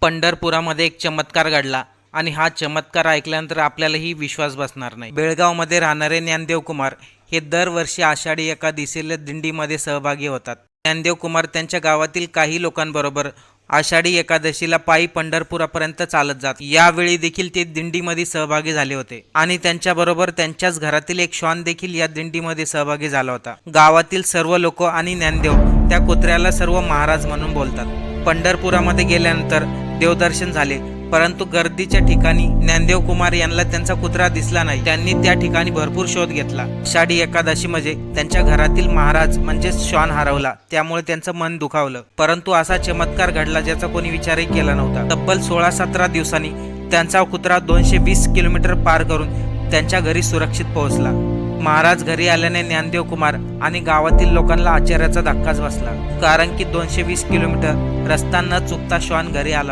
पंढरपुरामध्ये एक चमत्कार घडला आणि हा चमत्कार ऐकल्यानंतर आपल्यालाही विश्वास बसणार नाही। बेळगावमध्ये राहणारे ज्ञानदेव कुमार हे दरवर्षी आषाढी एकादशीला दिंडीमध्ये सहभागी होतात। ज्ञानदेव कुमार त्यांच्या गावातील काही लोकांबरोबर आषाढी एकादशीला पायी पंढरपुरापर्यंत चालत जात। यावेळी देखील ते दिंडीमध्ये सहभागी झाले होते आणि त्यांच्याबरोबर त्यांच्याच घरातील एक श्वान देखील या दिंडीमध्ये सहभागी झाला होता। गावातील सर्व लोक आणि ज्ञानदेव त्या कुत्र्याला सर्व महाराज म्हणून बोलतात। पंढरपुरामध्ये गेल्यानंतर देवदर्शन झाले, परंतु गर्दीच्या ठिकाणी ज्ञानदेव कुमार यांना त्यांचा कुत्रा दिसला नाही। त्यांनी त्या ठिकाणी भरपूर शोध घेतला। आषाढी एकादशी म्हणजे त्यांच्या घरातील महाराज म्हणजे श्वान हरवला, त्यामुळे त्यांचं मन दुखावलं। परंतु असा चमत्कार घडला ज्याचा कोणी विचारही केला नव्हता। तब्बल 16-17 दिवसांनी त्यांचा कुत्रा 220 किलोमीटर पार करून त्यांच्या घरी सुरक्षित पोहोचला। महाराज घरी आल्याने ज्ञानदेव कुमार आणि गावातील लोकांना आश्चर्याचा धक्काच बसला, कारण की 220 किलोमीटर रस्ता न चुकता श्वान घरी आला।